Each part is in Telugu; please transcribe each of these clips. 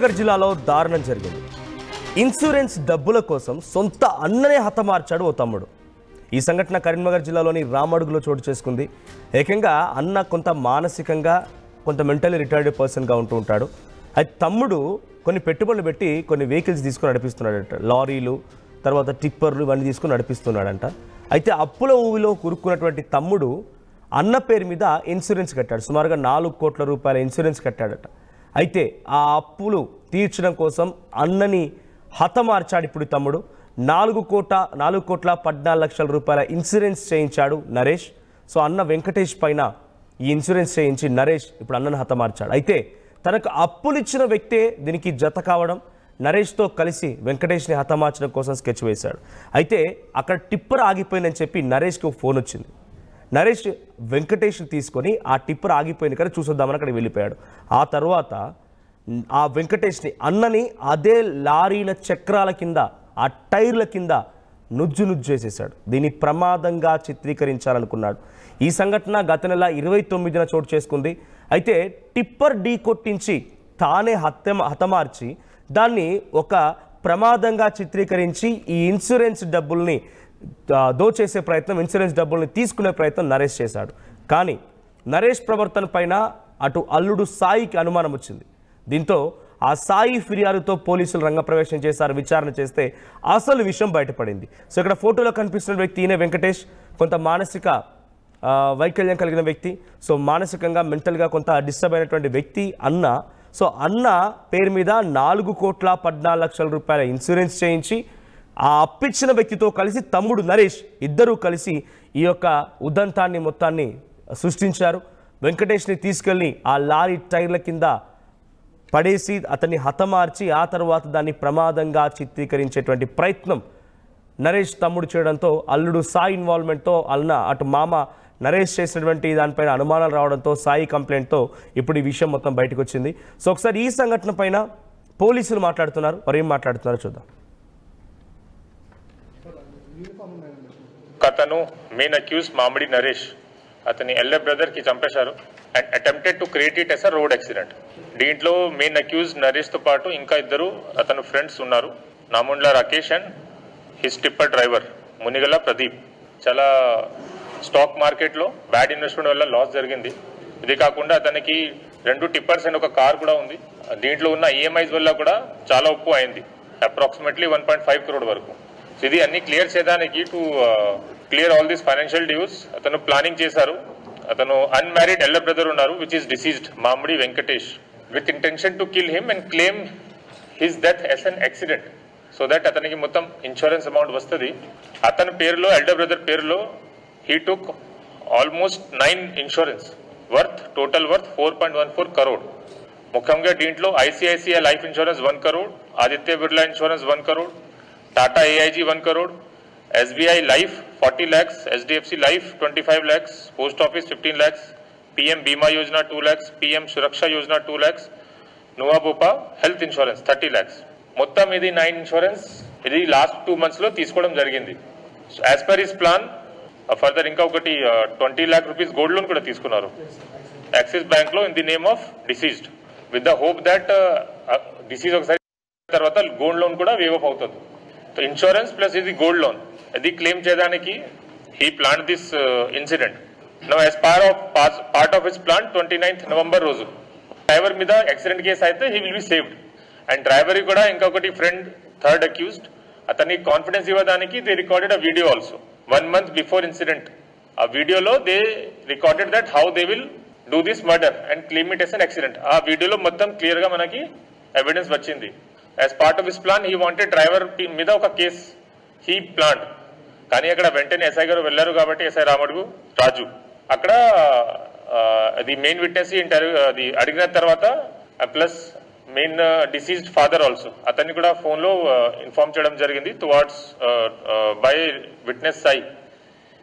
కరీంనగర్ జిల్లాలో దారుణం జరిగింది. ఇన్సూరెన్స్ డబ్బుల కోసం సొంత అన్ననే హతమార్చాడు ఓ తమ్ముడు. ఈ సంఘటన కరీంనగర్ జిల్లాలోని రామడుగులో చోటు చేసుకుంది. ఏకంగా అన్న కొంత మానసికంగా కొంత మెంటలీ రిటైర్డ్ పర్సన్గా ఉంటూ ఉంటాడు. అయితే తమ్ముడు కొన్ని పెట్టుబడులు పెట్టి కొన్ని వెహికల్స్ తీసుకుని నడిపిస్తున్నాడట. లారీలు, తర్వాత టిప్పర్లు ఇవన్నీ తీసుకుని నడిపిస్తున్నాడంట. అయితే అప్పుల ఊవిలో కురుక్కున్నటువంటి తమ్ముడు అన్న పేరు మీద ఇన్సూరెన్స్ కట్టాడు. సుమారుగా 4 కోట్ల రూపాయల ఇన్సూరెన్స్ కట్టాడట. అయితే ఆ అప్పులు తీర్చడం కోసం అన్నని హతమార్చాడు ఇప్పుడు తమ్ముడు. 4,14 రూపాయల ఇన్సూరెన్స్ చేయించాడు నరేష్. సో అన్న వెంకటేష్ పైన ఈ ఇన్సూరెన్స్ చేయించి నరేష్ ఇప్పుడు అన్నను హతమార్చాడు. అయితే తనకు అప్పులు ఇచ్చిన వ్యక్తే దీనికి జత కావడం, నరేష్తో కలిసి వెంకటేష్ని హతమార్చడం కోసం స్కెచ్ వేశాడు. అయితే అక్కడ టిప్పర్ ఆగిపోయిందని చెప్పి నరేష్కి ఫోన్ వచ్చింది. నరేష్ వెంకటేష్ని తీసుకొని ఆ టిప్పర్ ఆగిపోయింది కదా చూసొద్దామని అక్కడికి వెళ్ళిపోయాడు. ఆ తర్వాత ఆ వెంకటేష్ని అన్నని అదే లారీల చక్రాల కింద, ఆ టైర్ల కింద నుజ్జు చేసేశాడు. దీన్ని ప్రమాదంగా చిత్రీకరించాలనుకున్నాడు. ఈ సంఘటన గత నెల 29న చోటు చేసుకుంది. అయితే టిప్పర్ ఢీ కొట్టించి తానే హతమార్చి దాన్ని ఒక ప్రమాదంగా చిత్రీకరించి ఈ ఇన్సూరెన్స్ డబ్బుల్ని దోచేసే ప్రయత్నం, ఇన్సూరెన్స్ డబ్బుల్ని తీసుకునే ప్రయత్నం నరేష్ చేశాడు. కానీ నరేష్ ప్రవర్తన పైన అటు అల్లుడు సాయికి అనుమానం వచ్చింది. దీంతో ఆ సాయి ఫిర్యాదుతో పోలీసులు రంగప్రవేశం చేశారు. విచారణ చేస్తే అసలు విషయం బయటపడింది. సో ఇక్కడ ఫోటోలో కనిపిస్తున్న వ్యక్తి ఈయన వెంకటేష్. కొంత మానసిక వైకల్యం కలిగిన వ్యక్తి. సో మానసికంగా మెంటల్గా కొంత డిస్టర్బ్ అయినటువంటి వ్యక్తి అన్న. సో అన్న పేరు మీద 4,14 రూపాయల ఇన్సూరెన్స్ చేయించి ఆ అప్పిచ్చిన వ్యక్తితో కలిసి తమ్ముడు నరేష్ ఇద్దరూ కలిసి ఈ యొక్క ఉదంతాన్ని మొత్తాన్ని సృష్టించారు. వెంకటేష్ని తీసుకెళ్ళి ఆ లారీ టైర్ల కింద పడేసి అతన్ని హతమార్చి ఆ తర్వాత దాన్ని ప్రమాదంగా చిత్రీకరించేటువంటి ప్రయత్నం నరేష్ తమ్ముడు చేయడంతో అల్లుడు సాయి ఇన్వాల్వ్మెంట్తో అన్న అటు మామ నరేష్ చేసినటువంటి దానిపైన అనుమానాలు రావడంతో సాయి కంప్లైంట్తో ఇప్పుడు ఈ విషయం మొత్తం బయటకు వచ్చింది. సో ఒకసారి ఈ సంఘటన పైన పోలీసులు మాట్లాడుతున్నారు. మరి ఏం మాట్లాడుతున్నారో చూద్దాం. అతను మెయిన్ అక్యూజ్ మామిడి నరేష్ అతని ఎల్డర్ బ్రదర్ కి చంపేశారు and attempted to create it as a road accident. దీంట్లో మెయిన్ అక్యూజ్ నరేష్ తో పాటు ఇంకా ఇద్దరు అతను ఫ్రెండ్స్ ఉన్నారు. Namundla Rakesh and his tipper driver Munigala Pradeep. చాలా స్టాక్ మార్కెట్ లో బ్యాడ్ ఇన్వెస్ట్మెంట్ వల్ల లాస్ జరిగింది. ఇది కాకుండా అతనికి 2 టిప్పర్స్ అండ్ ఒక కార్ కూడా ఉంది. దీంట్లో ఉన్న ఈఎంఐస్ వల్ల కూడా చాలా ఉప్పు అయింది, అప్రాక్సిమేట్లీ 1.5 crore వరకు. ఇది అన్ని క్లియర్ చేయడానికి to clear all this financial dues అతను ప్లానింగ్ చేశారు. అతను అన్మ్యారీడ్ ఎల్డర్ బ్రదర్ ఉన్నారు which is deceased Mamidi Venkatesh with intention to kill him and claim his death as an accident so that అతనికి మొత్తం ఇన్సూరెన్స్ అమౌంట్ వస్తుంది. అతని పేరులో ఎల్డర్ బ్రదర్ పేరులో he took almost 9 insurance worth total worth 4.14 crore. ముఖ్యంగా దీంట్లో ICICI life insurance 1 crore, Aditya Birla insurance 1 crore, Tata AIG 1 crore, SBI life 40 lakhs, HDFC life 25 lakhs, post office 15 lakhs, PM Bima Yojana 2 lakhs, PM Suraksha Yojana 2 lakhs, నువాబోపా హెల్త్ ఇన్సూరెన్స్ 30 lakhs. మొత్తం ఇది 9 ఇన్సూరెన్స్. ఇది లాస్ట్ 2 months లో తీసుకోవడం జరిగింది. As per his plan further ఇంకా ఒకటి 20 lakh rupees గోల్డ్ లోన్ కూడా తీసుకున్నారు యాక్సిస్ బ్యాంక్ లో in the name of deceased with the hope that deceased ఒకసారి తర్వాత గోల్డ్ లోన్ కూడా వేవ్ ఆఫ్ అవుతుంది. సో ఇన్సూరెన్స్ ప్లస్ ఇది గోల్డ్ లోన్ ఇది క్లెయిమ్ చేయడానికి he plan this incident. Now as part of his plan 29th November రోజు డ్రైవర్ మీద యాక్సిడెంట్ కేసు అయితే he will be saved and driver కూడా ఇంకొకటి ఫ్రెండ్ థర్డ్ అక్యూజ్డ్ అతన్ని కాన్ఫిడెన్స్ ఇవ్వడానికి they recorded a video also 1 month before incident. A video lo they recorded that how they will do this murder and claim it as an accident. A video lo mottam clear ga manaki evidence vachindi. As part of his plan he wanted driver మీద ఒక కేస్ he planned. కానీ అక్కడ వెంటనే ఎస్ఐ గారు వెళ్ళారు కాబట్టి ఎస్ఐ రామడుగు రాజు అక్కడ అది మెయిన్ విట్నెస్ ఇంటర్వ్యూ అది అడిగిన తర్వాత plus main deceased father also అతన్ని కూడా ఫోన్ లో ఇన్ఫార్మ్ చేయడం జరిగింది towards by witness Sai.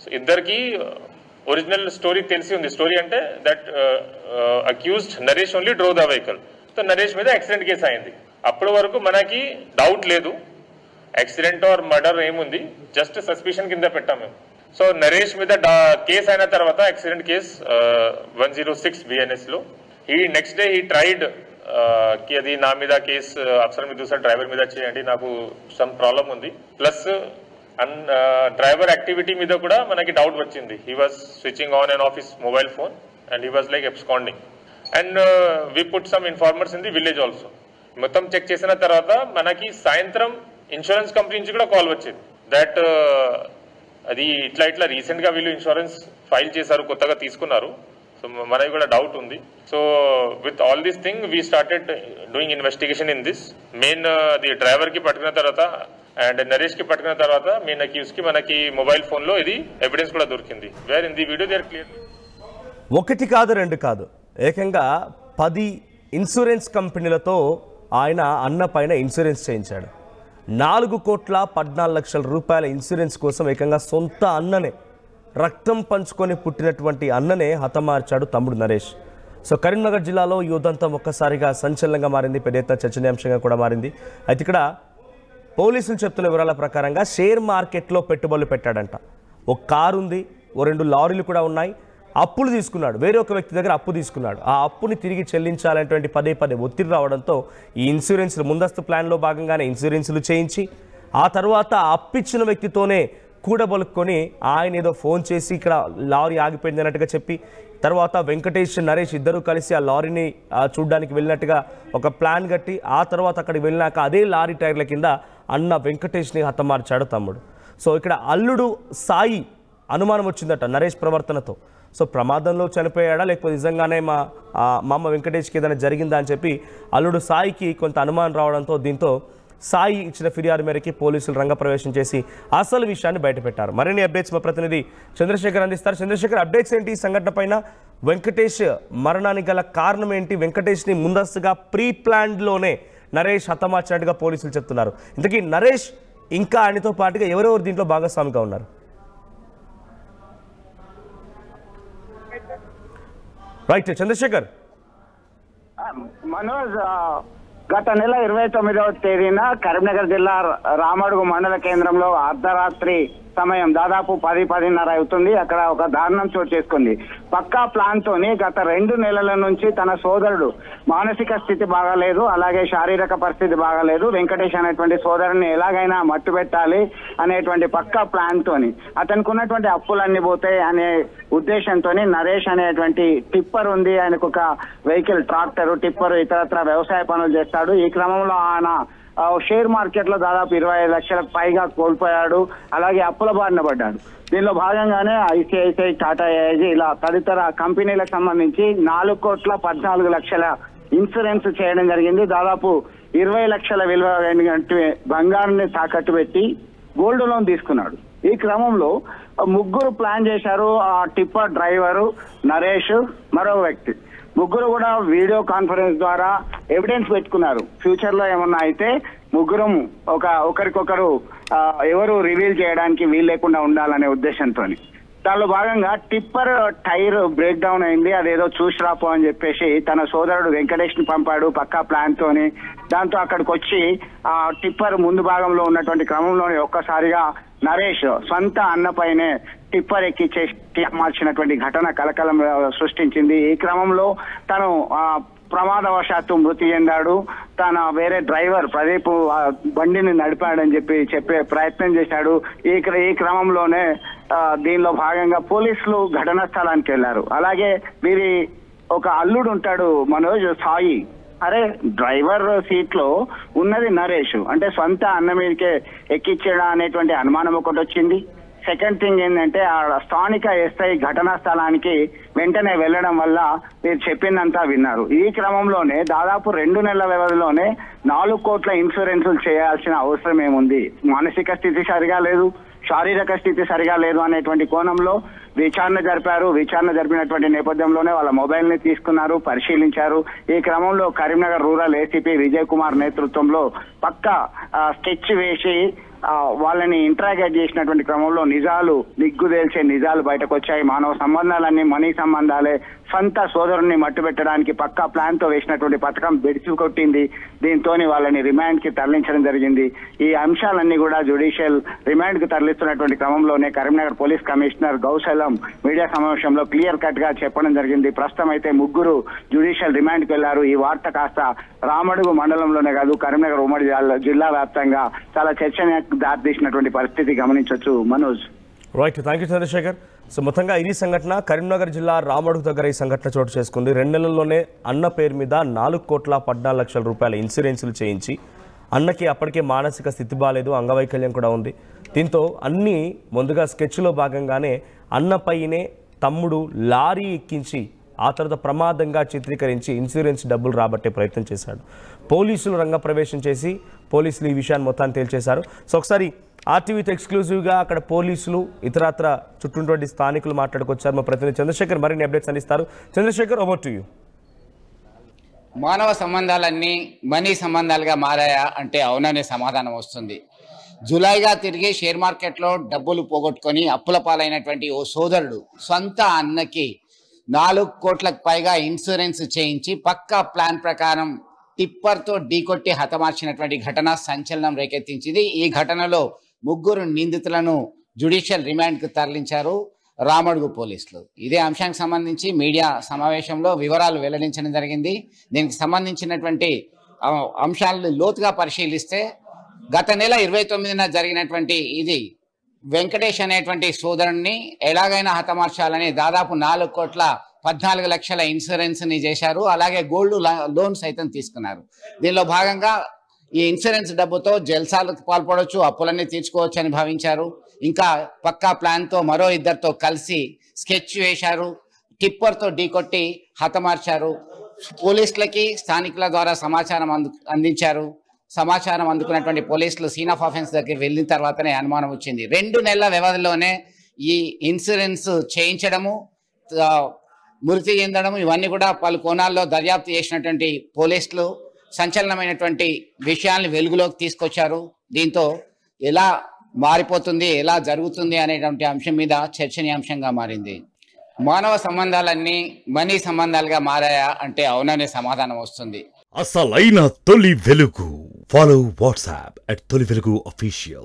So ఇద్దరికి ఒరిజినల్ స్టోరీ తెలిసి ఉంది. స్టోరీ అంటే that accused Naresh only drove the vehicle. So Naresh మీద యాక్సిడెంట్ కేసు అయింది. అప్పటి వరకు మనకి డౌట్ లేదు యాక్సిడెంట్ ఆర్ మర్డర్ ఏముంది, జస్ట్ సస్పిషన్ కింద పెట్టాం మేము. సో నరేష్ మీద కేసు అయిన తర్వాత యాక్సిడెంట్ కేసు 106 BNS లో ఈ నెక్స్ట్ డే ఈ ట్రైడ్ కి అది నా మీద కేసు అఫ్సర్ మీద చూసాను, డ్రైవర్ మీద చేయండి, నాకు సమ్ ప్రాబ్లం ఉంది. ప్లస్ డ్రైవర్ యాక్టివిటీ మీద కూడా మనకి డౌట్ వచ్చింది. He was switching on and off his mobile phone and he was like absconding and we put some informers in the village also. మొత్తం చెక్ చేసిన తర్వాత మనకి సాయంత్రం ఇన్సూరెన్స్ కంపెనీ నుంచి కూడా కాల్ వచ్చింది దట్ అది ఇట్లా రీసెంట్ గా వీళ్ళు ఇన్సూరెన్స్ ఫైల్ చేశారు, కొత్తగా తీసుకున్నారు. సో మనకి కూడా డౌట్ ఉంది. So with all this thing we started doing investigation in this. Main అది డ్రైవర్ కి పట్టుకున్న తర్వాత అండ్ నరేష్ కి పట్టుకున్న తర్వాత మెయిన్ అక్యూజ్ కి మనకి మొబైల్ ఫోన్ లో ఇది ఎవిడెన్స్ కూడా దొరికింది. Where in the video they are clear. ఒకటి కాదు, రెండు కాదు, ఏకంగా 10 ఇన్సూరెన్స్ కంపెనీలతో ఆయన అన్న పైన ఇన్సూరెన్స్ చేయించాడు. 4,14,00,000 రూపాయల ఇన్సూరెన్స్ కోసం ఏకంగా సొంత అన్ననే, రక్తం పంచుకొని పుట్టినటువంటి అన్ననే హతమార్చాడు తమ్ముడు నరేష్. సో కరీంనగర్ జిల్లాలో ఈ ఉదంతం ఒక్కసారిగా సంచలనంగా మారింది, పెద్ద ఎత్తున చర్చనీయాంశంగా కూడా మారింది. అయితే ఇక్కడ పోలీసులు చెప్తున్న వివరాల ప్రకారంగా షేర్ మార్కెట్లో పెట్టుబడులు పెట్టాడంట. ఒక కారు ఉంది, ఓ 2 లారీలు కూడా ఉన్నాయి. అప్పులు తీసుకున్నాడు, వేరే ఒక వ్యక్తి దగ్గర అప్పు తీసుకున్నాడు. ఆ అప్పుని తిరిగి చెల్లించాలనేటువంటి పదే ఒత్తిడి రావడంతో ఈ ఇన్సూరెన్స్లు ముందస్తు ప్లాన్లో భాగంగానే ఇన్సూరెన్స్లు చేయించి ఆ తర్వాత అప్పిచ్చిన వ్యక్తితోనే కూడబలుక్కొని ఆయన ఏదో ఫోన్ చేసి ఇక్కడ లారీ ఆగిపోయింది అన్నట్టుగా చెప్పి తర్వాత వెంకటేష్ నరేష్ ఇద్దరు కలిసి ఆ లారీని చూడడానికి వెళ్ళినట్టుగా ఒక ప్లాన్ కట్టి ఆ తర్వాత అక్కడికి వెళ్ళినాక అదే లారీ టైర్ల కింద అన్న వెంకటేష్ని హతమార్చాడు తమ్ముడు. సో ఇక్కడ అల్లుడు సాయి అనుమానం వచ్చిందట నరేష్ ప్రవర్తనతో. సో ప్రమాదంలో చనిపోయాడా లేకపోతే నిజంగానే మా అమ్మ వెంకటేష్కి ఏదైనా జరిగిందా అని చెప్పి అల్లుడు సాయికి కొంత అనుమానం రావడంతో దీంతో సాయి ఇచ్చిన ఫిర్యాదు మేరకి పోలీసులు రంగప్రవేశం చేసి అసలు విషయాన్ని బయటపెట్టారు. మరిన్ని అప్డేట్స్ మా ప్రతినిధి చంద్రశేఖర్ అందిస్తారు. చంద్రశేఖర్, అప్డేట్స్ ఏంటి ఈ సంఘటన పైన? వెంకటేష్ మరణానికి గల కారణం ఏంటి? వెంకటేష్ని ముందస్తుగా ప్రీ ప్లాన్లోనే నరేష్ హతమార్చినట్టుగా పోలీసులు చెప్తున్నారు. ఇంతకీ నరేష్ ఇంకా ఆయనతో పాటుగా ఎవరెవరు దీంట్లో భాగస్వామిగా ఉన్నారు? రైట్ చంద్రశేఖర్. మనోజ్, గత నెల 29వ తేదీన కరీంనగర్ జిల్లా రామడుగు మండల కేంద్రంలో అర్ధరాత్రి సమయం దాదాపు 10-10:30 అవుతుంది. అక్కడ ఒక దారుణం చోటు చేసుకుంది. పక్కా ప్లాన్ తోని గత 2 నెలల నుంచి తన సోదరుడు మానసిక స్థితి బాగాలేదు, అలాగే శారీరక పరిస్థితి బాగాలేదు, వెంకటేష్ అనేటువంటి సోదరుని ఎలాగైనా మట్టు పెట్టాలి అనేటువంటి పక్కా ప్లాన్ తోని అతనికి ఉన్నటువంటి అప్పులన్నీ పోతాయి అనే ఉద్దేశంతో నరేష్ అనేటువంటి టిప్పర్ ఉంది, ఆయనకు ఒక వెహికల్, ట్రాక్టర్, టిప్పర్, ఇతరత్ర వ్యవసాయ పనులు చేస్తాడు. ఈ క్రమంలో ఆయన షేర్ మార్కెట్ లో దాదాపు 25 లక్షలకు పైగా కోల్పోయాడు, అలాగే అప్పుల బారిన పడ్డాడు. దీనిలో భాగంగానే ఐసిఐసిఐ, టాటా ఏఐజీ ఇలా తదితర కంపెనీలకు సంబంధించి 4,14,00,000 ఇన్సూరెన్స్ చేయడం జరిగింది. దాదాపు 20 లక్షల విలువ బంగారాన్ని తాకట్టు పెట్టి గోల్డ్ లోన్ తీసుకున్నాడు. ఈ క్రమంలో 3 ప్లాన్ చేశారు. ఆ టిప్పర్ డ్రైవరు, నరేష్, మరో వ్యక్తి ముగ్గురు కూడా వీడియో కాన్ఫరెన్స్ ద్వారా ఎవిడెన్స్ పెట్టుకున్నారు. ఫ్యూచర్ లో ఏమన్నా అయితే ముగ్గురం ఒకరికొకరు ఎవరు రివీల్ చేయడానికి వీలు లేకుండా ఉండాలనే ఉద్దేశంతో దానిలో భాగంగా టిప్పర్ టైర్ బ్రేక్ డౌన్ అయింది, అదేదో చూసి రాపో అని చెప్పేసి తన సోదరుడు వెంకటేష్ ని పంపాడు పక్కా ప్లాన్ తోని. దాంతో అక్కడికి వచ్చి ఆ టిప్పర్ ముందు భాగంలో ఉన్నటువంటి క్రమంలోనే ఒక్కసారిగా నరేష్ సొంత అన్నపైనే టిప్పర్ ఎక్కించేసి మార్చినటువంటి ఘటన కలకలం సృష్టించింది. ఈ క్రమంలో తను ప్రమాదవశాత్తు మృతి చెందాడు. తన వేరే డ్రైవర్ ప్రదీప్ బండిని నడిపాడని చెప్పే ప్రయత్నం చేశాడు. ఈ క్రమంలోనే దీనిలో భాగంగా పోలీసులు ఘటనా స్థలానికి వెళ్లారు. అలాగే వీరి ఒక అల్లుడు ఉంటాడు మనోజ్, సాయి. అరే, డ్రైవర్ సీట్ లో ఉన్నది నరేష్, అంటే సొంత అన్న మీదకే ఎక్కించడా అనేటువంటి అనుమానం ఒకటి వచ్చింది. సెకండ్ థింగ్ ఏంటంటే ఆ స్థానిక ఎస్ఐ ఘటనా స్థలానికి వెంటనే వెళ్లడం వల్ల మీరు చెప్పిందంతా విన్నారు. ఈ క్రమంలోనే దాదాపు 2 నెలల వ్యవధిలోనే 4 కోట్ల ఇన్సూరెన్సులు చేయాల్సిన అవసరం ఏముంది? మానసిక స్థితి సరిగా లేదు, శారీరక స్థితి సరిగా లేదు అనేటువంటి కోణంలో విచారణ జరిపారు. విచారణ జరిపినటువంటి నేపథ్యంలోనే వాళ్ళ మొబైల్ ని తీసుకున్నారు, పరిశీలించారు. ఈ క్రమంలో కరీంనగర్ రూరల్ ఏసీపీ విజయ్ కుమార్ నేతృత్వంలో పక్కా స్కెచ్ వేసి వాళ్ళని ఇంట్రాగేట్ చేసినటువంటి క్రమంలో నిగ్గుదేల్చే నిజాలు బయటకు వచ్చాయి. మానవ సంబంధాలన్నీ మనీ సంబంధాలే, సొంత సోదరుని మట్టుబెట్టడానికి పక్కా ప్లాన్ తో వేసినటువంటి పథకం బెడిసి కొట్టింది. దీంతో వాళ్ళని రిమాండ్ కి తరలించడం జరిగింది. ఈ అంశాలన్నీ కూడా జ్యుడిషియల్ రిమాండ్ కి తరలిస్తున్నటువంటి క్రమంలోనే కరీంనగర్ పోలీస్ కమిషనర్ గౌశలం మీడియా సమావేశంలో క్లియర్ కట్ గా చెప్పడం జరిగింది. ప్రస్తుతం అయితే ముగ్గురు జ్యుడిషియల్ రిమాండ్ కి వెళ్లారు. ఈ వార్త కాస్త రామడుగు మండలంలోనే కాదు కరీంనగర్ ఉమ్మడి జిల్లా వ్యాప్తంగా చాలా చర్చనీయానికి దారితీసినటువంటి పరిస్థితి గమనించవచ్చు. Manoj. Right, thank you Chandrashekar. So మొత్తంగా ఇది సంఘటన కరీంనగర్ జిల్లా రామడుగు దగ్గర ఈ సంఘటన చోటు చేసుకుంది. 2 నెలల్లోనే అన్న పేరు మీద 4,14,00,000 రూపాయల ఇన్సూరెన్సులు చేయించి అన్నకి అప్పటికే మానసిక స్థితి బాలేదు, అంగవైకల్యం కూడా ఉంది. దీంతో అన్నీ ముందుగా స్కెచ్లో భాగంగానే అన్నపైనే తమ్ముడు లారీ ఎక్కించి ఆ తర్వాత ప్రమాదంగా చిత్రీకరించి ఇన్సూరెన్స్ డబ్బులు రాబట్టే ప్రయత్నం చేశాడు. పోలీసులు రంగప్రవేశం చేసి పోలీసులు ఈ విషయాన్ని మొత్తాన్ని తేల్చేశారు. సో ఒకసారి ఆర్టీవీతో ఎక్స్క్లూజివ్గా అక్కడ పోలీసులు ఇతరత్ర చుట్టూటువంటి స్థానికులు మాట్లాడుకొచ్చారు. మా ప్రతినిధి చంద్రశేఖర్ మరిన్ని అప్డేట్స్ అందిస్తారు. Chandrashekar, over to you. మానవ సంబంధాలన్నీ మనీ సంబంధాలుగా మారాయా అంటే అవుననే సమాధానం వస్తుంది. జులైగా తిరిగి షేర్ మార్కెట్లో డబ్బులు పోగొట్టుకొని అప్పుల పాలైనటువంటి ఓ సోదరుడు సొంత అన్నకి 4 కోట్లకు పైగా ఇన్సూరెన్స్ చేయించి పక్కా ప్లాన్ ప్రకారం టిప్పర్తో ఢీకొట్టి హతమార్చినటువంటి ఘటన సంచలనం రేకెత్తించింది. ఈ ఘటనలో 3 నిందితులను జ్యుడిషియల్ రిమాండ్కు తరలించారు రామడుగు పోలీసులు. ఇదే అంశానికి సంబంధించి మీడియా సమావేశంలో వివరాలు వెల్లడించడం జరిగింది. దీనికి సంబంధించినటువంటి అంశాలను లోతుగా పరిశీలిస్తే గత నెల 29న జరిగినటువంటి ఇది వెంకటేష్ అనేటువంటి సోదరుణ్ణి ఎలాగైనా హతమార్చాలని దాదాపు 4,14,00,000 ఇన్సూరెన్స్ ని చేశారు. అలాగే గోల్డ్ లోన్ సైతం తీసుకున్నారు. దీనిలో భాగంగా ఈ ఇన్సూరెన్స్ డబ్బుతో జల్సాలకు పాల్పడవచ్చు, అప్పులన్నీ తీర్చుకోవచ్చు అని భావించారు. ఇంకా పక్కా ప్లాన్ తో మరో 2తో కలిసి స్కెచ్ వేశారు. టిప్పర్తో ఢీకొట్టి హతమార్చారు. పోలీసులకి స్థానికుల ద్వారా సమాచారం అందించారు. సమాచారం అందుకున్నటువంటి పోలీసులు సీన్ ఆఫ్ ఆఫెన్స్ దగ్గర వెళ్ళిన తర్వాతనే అనుమానం వచ్చింది. 2 నెలల వ్యవధిలోనే ఈ ఇన్సూరెన్స్ చేయించడము, మృతి చెందడం, ఇవన్నీ కూడా పలు కోణాల్లో దర్యాప్తు చేసినటువంటి పోలీసులు సంచలనమైనటువంటి విషయాల్ని వెలుగులోకి తీసుకొచ్చారు. దీంతో ఎలా మారిపోతుంది, ఎలా జరుగుతుంది అనేటువంటి అంశం మీద చర్చనీయాంశంగా మారింది. మానవ సంబంధాలన్నీ మనీ సంబంధాలుగా మారాయా అంటే అవుననే సమాధానం వస్తుంది. అసలైన తొలి వెలుగు. ఫాలో వాట్సాప్ @తొలి వెలుగు official.